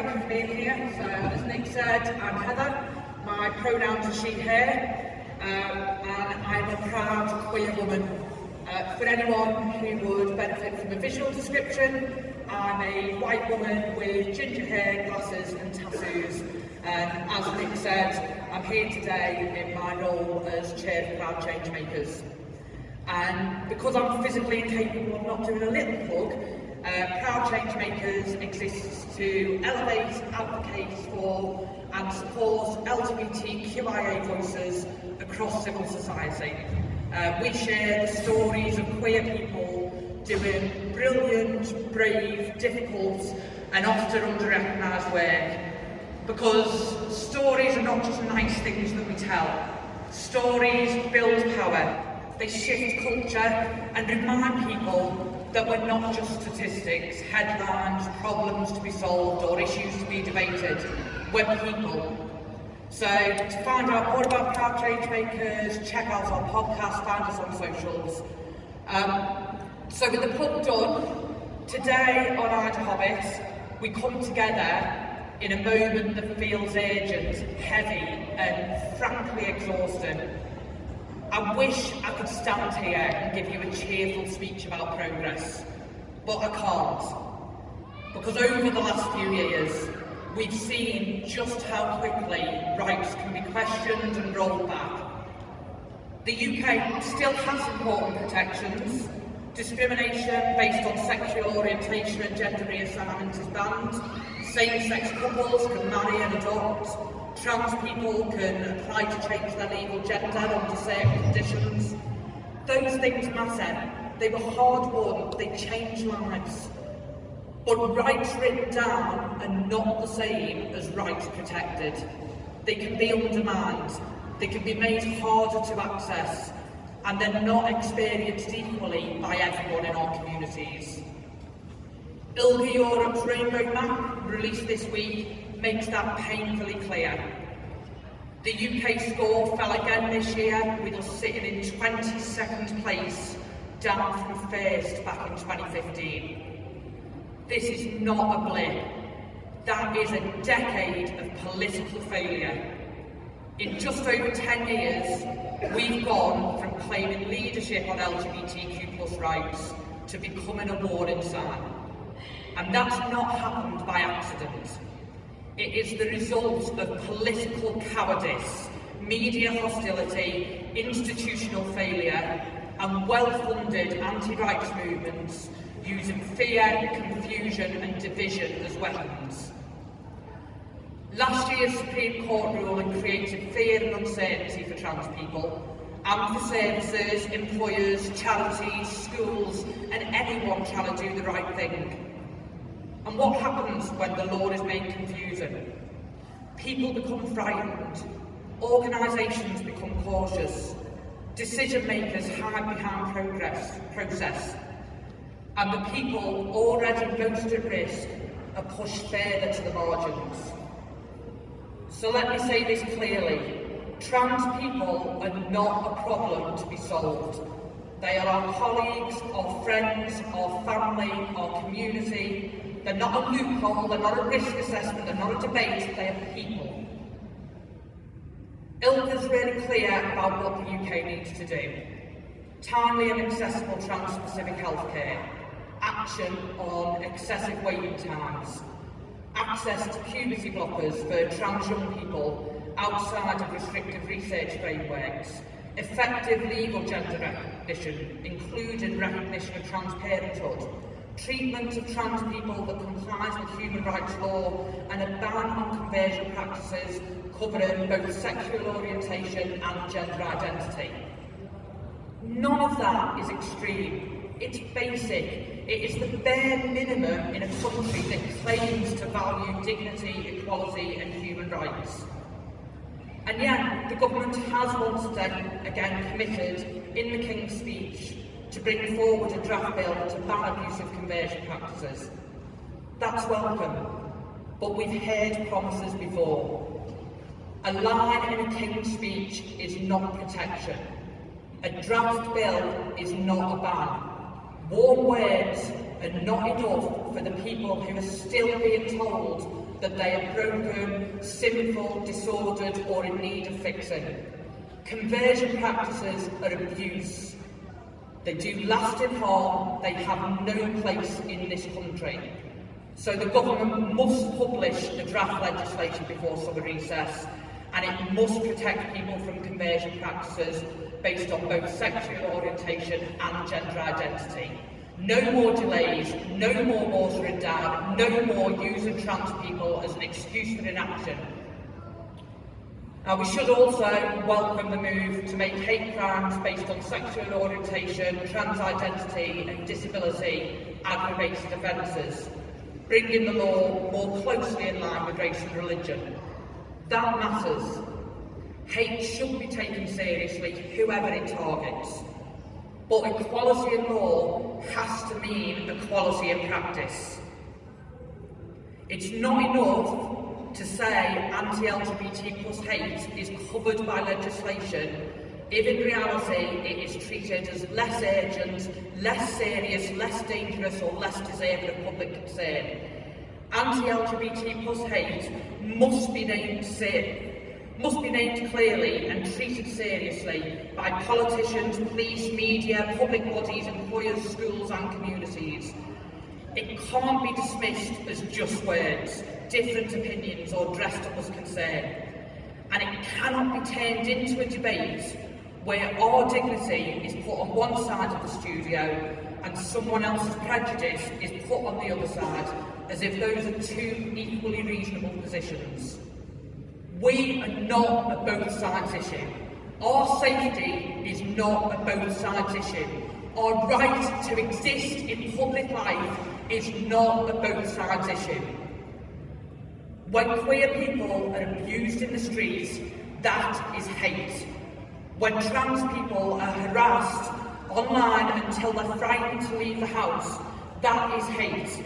thank you for being here. So, as Nick said, I'm Heather. My pronouns are she, her, and I'm a proud queer woman. For anyone who would benefit from a visual description, I'm a white woman with ginger hair, glasses and tattoos. And as Nick said, I'm here today in my role as Chair of Proud Changemakers. And because I'm physically incapable of not doing a little plug, Proud Changemakers exists to elevate, advocate for and support LGBTQIA voices across civil society. We share the stories of queer people doing brilliant, brave, difficult and often under-recognised work, because stories are not just nice things that we tell. Stories build power, they shift culture and remind people that we're not just statistics, headlines, problems to be solved or issues to be debated. We're people. So to find out more about Proud Changemakers, check out our podcast, find us on socials. So with the plug done, today on IDAHOBIT, we come together in a moment that feels urgent, heavy and frankly exhausting. I wish I could stand here and give you a cheerful speech about progress, but I can't. Because over the last few years, we've seen just how quickly rights can be questioned and rolled back. The UK still has important protections. Discrimination based on sexual orientation and gender reassignment is banned. Same-sex couples can marry and adopt. Trans people can apply to change their legal gender under certain conditions. Those things matter. They were hard won, they changed lives. But rights written down are not the same as rights protected. They can be undermined, they can be made harder to access, and they're not experienced equally by everyone in our communities. ILGA Europe's Rainbow Map, released this week, makes that painfully clear. The UK score fell again this year, with us sitting in 22nd place, down from first back in 2015. This is not a blip. That is a decade of political failure. In just over 10 years, we've gone from claiming leadership on LGBTQ+ rights to becoming a warning sign. And that's not happened by accident. It is the result of political cowardice, media hostility, institutional failure, and well-funded anti-rights movements using fear, confusion and division as weapons. Last year's Supreme Court ruling created fear and uncertainty for trans people, and for services, employers, charities, schools, and anyone trying to do the right thing. And what happens when the law is made confusing? People become frightened, organisations become cautious, decision makers hide behind process, and the people already most at risk are pushed further to the margins. So let me say this clearly, trans people are not a problem to be solved. They are our colleagues, our friends, our family, our community. They're not a loophole, they're not a risk assessment, they're not a debate, they are people. ILGA's really clear about what the UK needs to do. Timely and accessible trans-specific healthcare, action on excessive waiting times, access to puberty blockers for trans young people outside of restrictive research frameworks, effective legal gender recognition, including recognition of trans parenthood, treatment of trans people that complies with human rights law, and a ban on conversion practices covering both sexual orientation and gender identity. None of that is extreme. It's basic. It is the bare minimum in a country that claims to value dignity, equality and human rights. And yet, the government has once again committed, in the King's speech, to bring forward a draft bill to ban abusive conversion practices. That's welcome, but we've heard promises before. A line in a King's speech is not protection. A draft bill is not a ban. Warm words are not enough for the people who are still being told that they are broken, sinful, disordered, or in need of fixing. Conversion practices are abuse. They do lasting harm. They have no place in this country. So the government must publish the draft legislation before summer recess, and it must protect people from conversion practices based on both sexual orientation and gender identity. No more delays, no more watering down, no more using trans people as an excuse for inaction. Now, we should also welcome the move to make hate crimes based on sexual orientation, trans identity and disability aggravated offences, bringing the law more closely in line with race and religion. That matters. Hate should be taken seriously, whoever it targets. But equality in law has to mean equality in practice. It's not enough to say anti-LGBT plus hate is covered by legislation if in reality it is treated as less urgent, less serious, less dangerous or less deserving of public concern. Anti-LGBT plus hate must be named clearly and treated seriously by politicians, police, media, public bodies, employers, schools and communities. It can't be dismissed as just words, different opinions or dressed up as concern. And it cannot be turned into a debate where our dignity is put on one side of the studio and someone else's prejudice is put on the other side, as if those are two equally reasonable positions. We are not a both sides issue. Our safety is not a both sides issue. Our right to exist in public life is not a both sides issue. When queer people are abused in the streets, that is hate. When trans people are harassed online until they're frightened to leave the house, that is hate.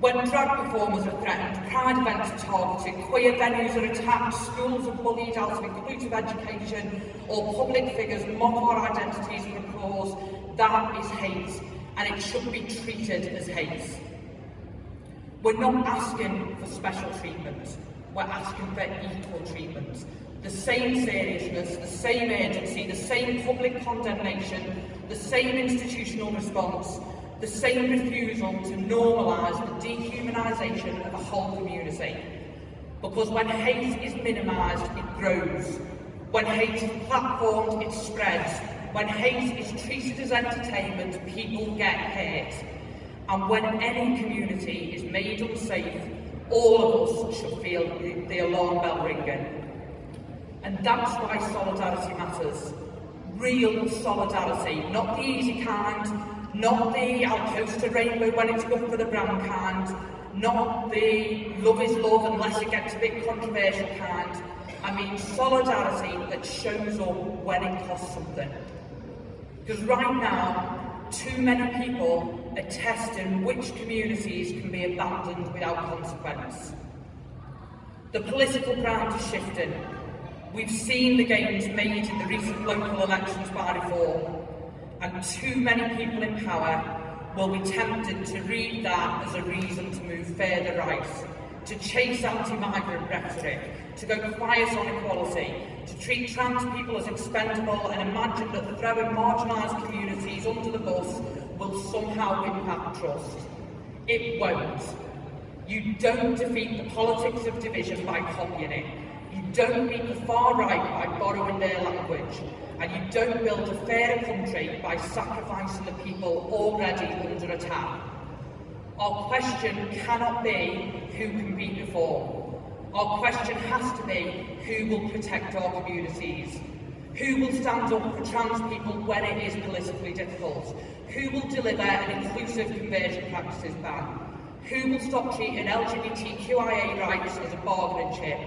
When drag performers are threatened, pride events are targeted, queer venues are attacked, schools are bullied out of inclusive education, or public figures mock our identities for applause, that is hate, and it should be treated as hate. We're not asking for special treatment, we're asking for equal treatment. The same seriousness, the same urgency, the same public condemnation, the same institutional response, the same refusal to normalise the dehumanisation of a whole community. Because when hate is minimised, it grows. When hate is platformed, it spreads. When hate is treated as entertainment, people get hurt. And when any community is made unsafe, all of us should feel the alarm bell ringing. And that's why solidarity matters. Real solidarity, not the easy kind, not the I'll post a rainbow when it's good for the brand kind, not the love is love unless it gets a bit controversial kind. I mean solidarity that shows up when it costs something. Because right now, too many people are testing which communities can be abandoned without consequence. The political ground is shifting. We've seen the gains made in the recent local elections by reform, and too many people in power will be tempted to read that as a reason to move further right, to chase anti-migrant rhetoric, to go quiet on equality, to treat trans people as expendable and imagine that throwing marginalised communities under the bus will somehow impact trust. It won't. You don't defeat the politics of division by copying it. You don't beat the far right by borrowing their language. And you don't build a fairer country by sacrificing the people already under attack. Our question cannot be who can beat reform. Our question has to be who will protect our communities. Who will stand up for trans people when it is politically difficult? Who will deliver an inclusive conversion practices ban? Who will stop treating LGBTQIA rights as a bargaining chip?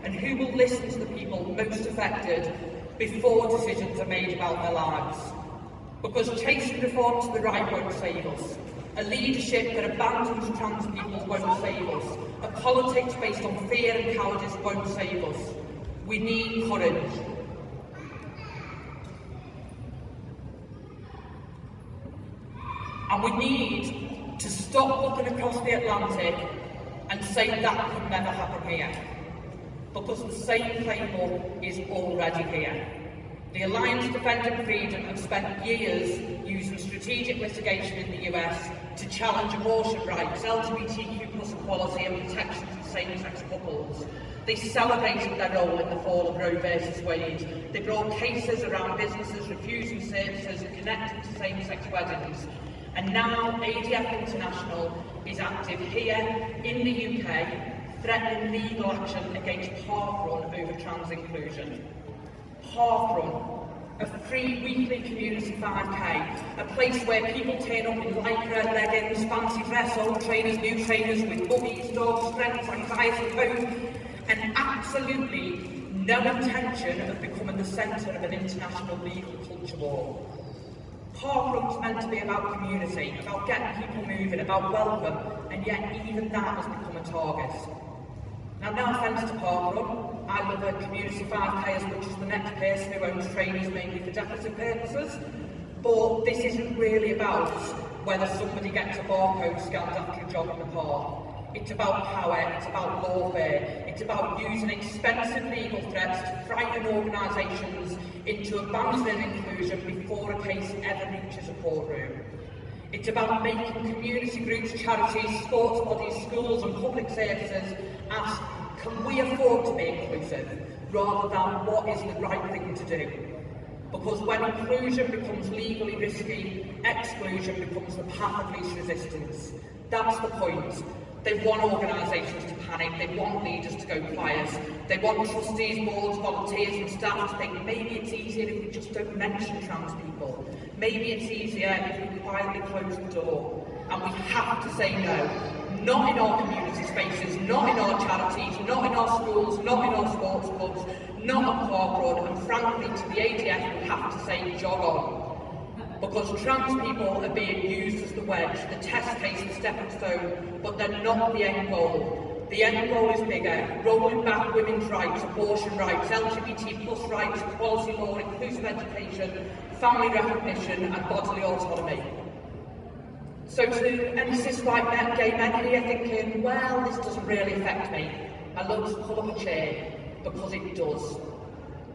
And who will listen to the people most affected before decisions are made about their lives? Because chasing reform to the right won't save us. A leadership that abandons trans people won't save us. A politics based on fear and cowardice won't save us. We need courage. And we need to stop looking across the Atlantic and say that can never happen here, because the same playbook is already here. The Alliance Defending Freedom have spent years using strategic litigation in the US to challenge abortion rights, LGBTQ plus equality and protection for same-sex couples. They celebrated their role in the fall of Roe versus Wade. They brought cases around businesses refusing services connected to same-sex weddings. And now ADF International is active here in the UK, threatening legal action against Parkrun over trans inclusion. Parkrun, a free weekly community 5K, a place where people turn up in lycra, leggings, fancy dress, old trainers, new trainers, with buggies, dogs, strength, anxiety, hope, and absolutely no intention of becoming the centre of an international legal culture war. Parkrun's meant to be about community, about getting people moving, about welcome, and yet even that has become a target. Now, no offence to Parkrun, I love a community 5K as much as the next person who owns trainers mainly for decorative purposes, but this isn't really about whether somebody gets a barcode scanned after a jog in the park. It's about power, it's about lawfare, it's about using expensive legal threats to frighten organisations into abandoning inclusion before a case ever reaches a courtroom. It's about making community groups, charities, sports bodies, schools and public services ask, can we afford to be inclusive, rather than what is the right thing to do? Because when inclusion becomes legally risky, exclusion becomes the path of least resistance. That's the point. They want organisations to panic, they want leaders to go quiet, they want trustees, boards, volunteers and staff to think maybe it's easier if we just don't mention trans people. Maybe it's easier if we quietly close the door. And we have to say no. Not in our community spaces, not in our charities, not in our schools, not in our sports clubs, not at Parkrun, and frankly to the ADF we have to say jog on. Because trans people are being used as the wedge, the test case, the stepping stone, but they're not the end goal. The end goal is bigger, rolling back women's rights, abortion rights, LGBT plus rights, equality law, inclusive education, family recognition and bodily autonomy. So to any cis-white gay men here thinking, well, this doesn't really affect me, I love to pull up a chair, because it does.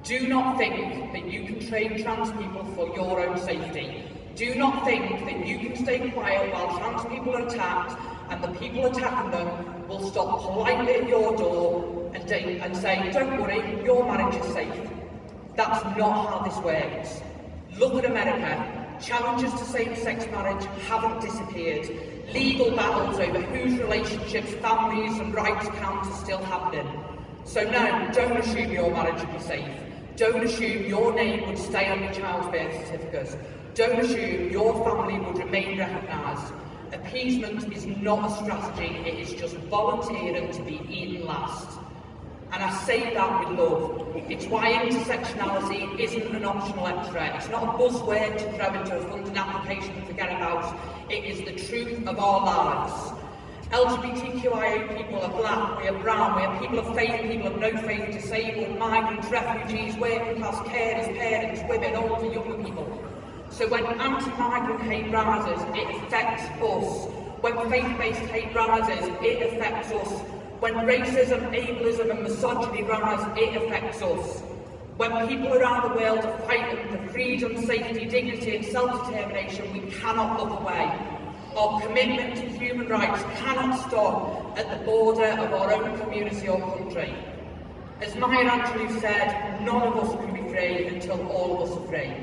Do not think that you can train trans people for your own safety. Do not think that you can stay quiet while trans people are attacked and the people attacking them will stop politely at your door and say, don't worry, your marriage is safe. That's not how this works. Look at America. Challenges to same-sex marriage haven't disappeared. Legal battles over whose relationships, families and rights count are still happening. So no, don't assume your marriage would be safe. Don't assume your name would stay on your child's birth certificate. Don't assume your family would remain recognised. Appeasement is not a strategy, it is just volunteering to be eaten last. And I say that with love. It's why intersectionality isn't an optional extra. It's not a buzzword to throw into a funding application and forget about. It is the truth of our lives. LGBTQIA people are black, we are brown, we are people of faith, people of no faith, disabled, migrants, refugees, working class, carers, parents, women, older, younger people. So when anti-migrant hate rises, it affects us. When faith-based hate rises, it affects us. When racism, ableism and misogyny rise, it affects us. When people around the world are fighting for freedom, safety, dignity and self-determination, we cannot look away. Our commitment to human rights cannot stop at the border of our own community or country. As Maya Angelou said, none of us can be free until all of us are free.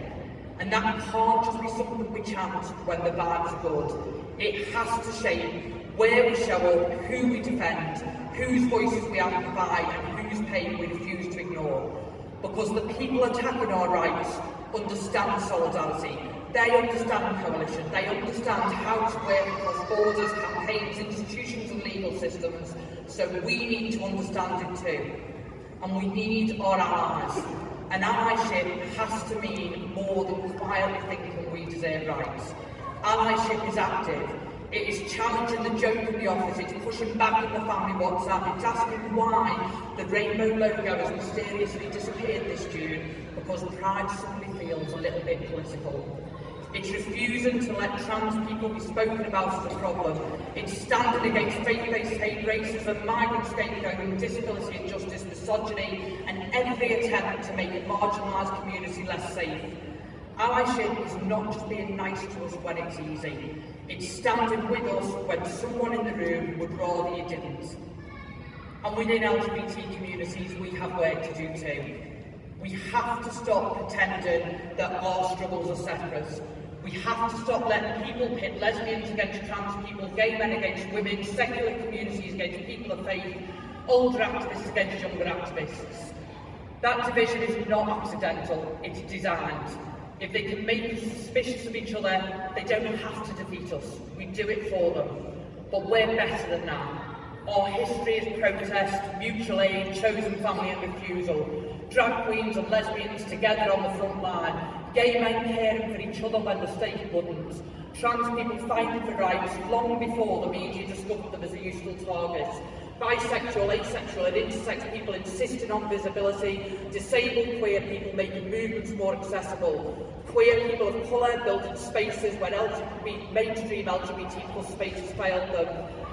And that can't just be something we chant when the vibes are good. It has to shape where we show up, who we defend, whose voices we amplify and whose pain we refuse to ignore. Because the people attacking our rights understand solidarity. They understand coalition, they understand how to work across borders, campaigns, institutions and legal systems, so we need to understand it too. And we need our allies. And allyship has to mean more than quietly thinking we deserve rights. Allyship is active. It is challenging the joke in the office, it's pushing back in the family WhatsApp, it's asking why the rainbow logo has mysteriously disappeared this June, because Pride suddenly feels a little bit political. It's refusing to let trans people be spoken about as a problem. It's standing against faith-based hate, racism, migrant scapegoating, disability injustice, misogyny, and every attempt to make a marginalised community less safe. Allyship is not just being nice to us when it's easy. It's standing with us when someone in the room would rather you didn't. And within LGBT communities, we have work to do too. We have to stop pretending that our struggles are separate. We have to stop letting people pit lesbians against trans people, gay men against women, secular communities against people of faith, older activists against younger activists. That division is not accidental, it's designed. If they can make us suspicious of each other, they don't have to defeat us. We do it for them. But we're better than that. Our history is protest, mutual aid, chosen family and refusal. Drag queens and lesbians together on the front line. Gay men caring for each other when the state wouldn't. Trans people fighting for rights long before the media discovered them as a useful target. Bisexual, asexual and intersex people insisting on visibility. Disabled queer people making movements more accessible. Queer people of colour building spaces when mainstream LGBT plus spaces failed them.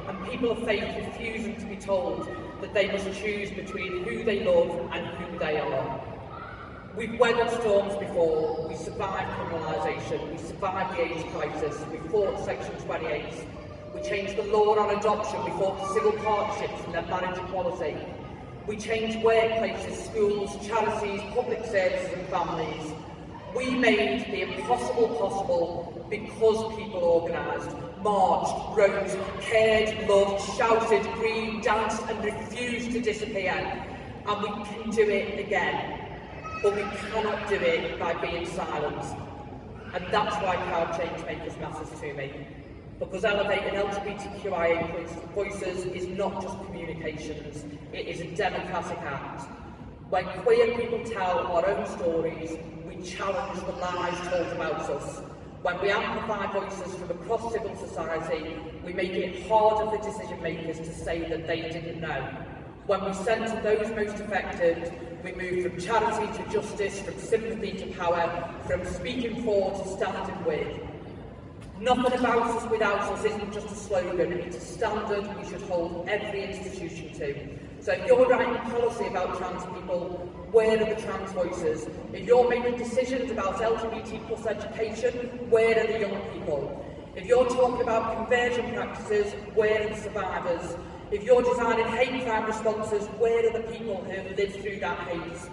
And people of faith refusing to be told that they must choose between who they love and who they are. We've weathered storms before, we survived criminalisation, we survived the AIDS crisis, we fought Section 28, we changed the law on adoption, we fought for civil partnerships and then marriage equality. We changed workplaces, schools, charities, public services and families. We made the impossible possible because people organised, marched, wrote, cared, loved, shouted, grieved, danced and refused to disappear. And we can do it again. But we cannot do it by being silent. And that's why Proud Changemakers matters to me. Because elevating LGBTQIA voices is not just communications, it is a democratic act. When queer people tell our own stories, we challenge the lies told about us. When we amplify voices from across civil society, we make it harder for decision makers to say that they didn't know. When we centre those most affected, we move from charity to justice, from sympathy to power, from speaking for to standing with. Nothing about us without us isn't just a slogan, it's a standard we should hold every institution to. So if you're writing policy about trans people, where are the trans voices? If you're making decisions about LGBT plus education, where are the young people? If you're talking about conversion practices, where are the survivors? If you're designing hate crime responses, where are the people who have lived through that hate?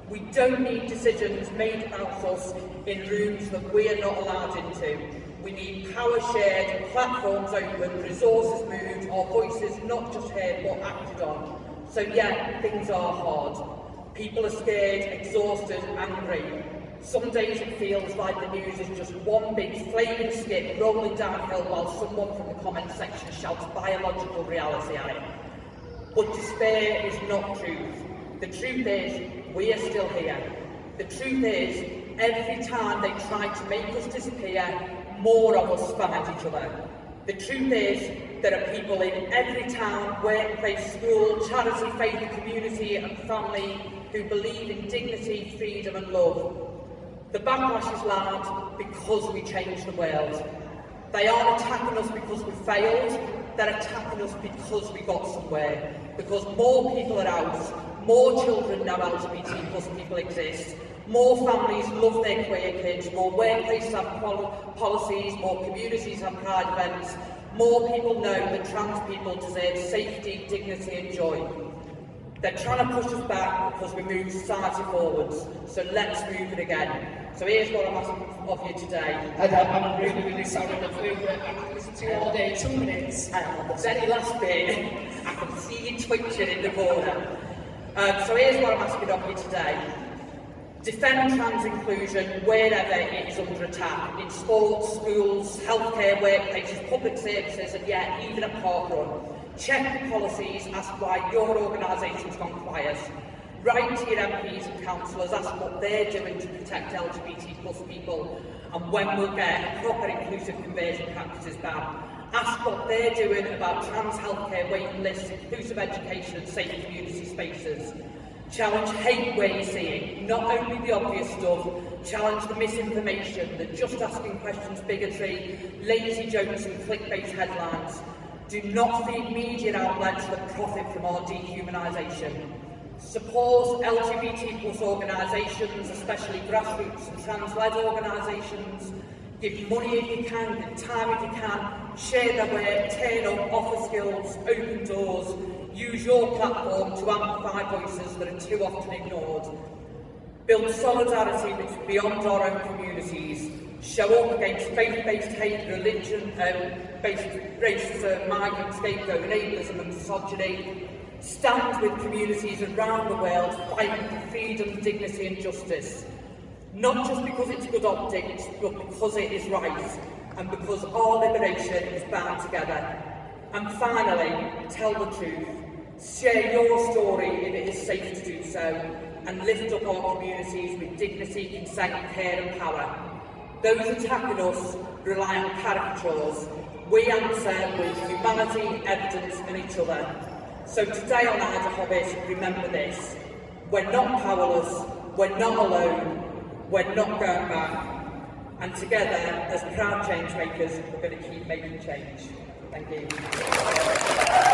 We don't need decisions made about us in rooms that we're not allowed into. We need power shared, platforms open, resources moved, our voices not just heard but acted on. So yeah, things are hard. People are scared, exhausted, angry. Some days it feels like the news is just one big flaming skip rolling downhill while someone from the comment section shouts biological reality at it. But despair is not truth. The truth is, we are still here. The truth is, every time they try to make us disappear, more of us find each other. The truth is, there are people in every town, workplace, school, charity, faith, community and family who believe in dignity, freedom and love. The backlash is loud because we changed the world. They aren't attacking us because we failed, they're attacking us because we got somewhere. Because more people are out, more children know LGBT plus people exist, more families love their queer kids, more workplaces have policies, more communities have pride events, more people know that trans people deserve safety, dignity and joy. They're trying to push us back because we move society forwards, so let's move it again. So here's what I'm asking of you today. I'm really, really sorry that we were listening to you all day, 2 minutes. The very last bit, I can see you twitching in the corner. So here's what I'm asking of you today. Defend trans inclusion wherever it is under attack, in sports, schools, healthcare, workplaces, public services, and yet even at parkrun. Check the policies, ask why your organisation's gone quiet. Write to your MPs and councillors, ask what they're doing to protect LGBT plus people and when we'll get a proper inclusive conversion practices ban. Ask what they're doing about trans healthcare waiting lists, inclusive education and safe community spaces. Challenge hate where you see it, not only the obvious stuff, challenge the misinformation, the just asking questions bigotry, lazy jokes and clickbait headlines. Do not feed media outlets that profit from our dehumanisation. Support LGBT plus organisations, especially grassroots and trans-led organisations. Give money if you can, give time if you can, share their work, turn up, offer skills, open doors, use your platform to amplify voices that are too often ignored. Build solidarity which is beyond our own communities. Show up against faith-based hate, religion-based racism, migrant scapegoat, ableism and misogyny. Stand with communities around the world fighting for freedom, dignity and justice. Not just because it's good optics, but because it is right, and because our liberation is bound together. And finally, tell the truth. Share your story if it is safe to do so, and lift up our communities with dignity, consent, care and power. Those attacking us rely on caricatures. We answer with humanity, evidence and each other. So today on IDAHOBIT, remember this. We're not powerless, we're not alone, we're not going back. And together, as proud change makers, we're going to keep making change. Thank you.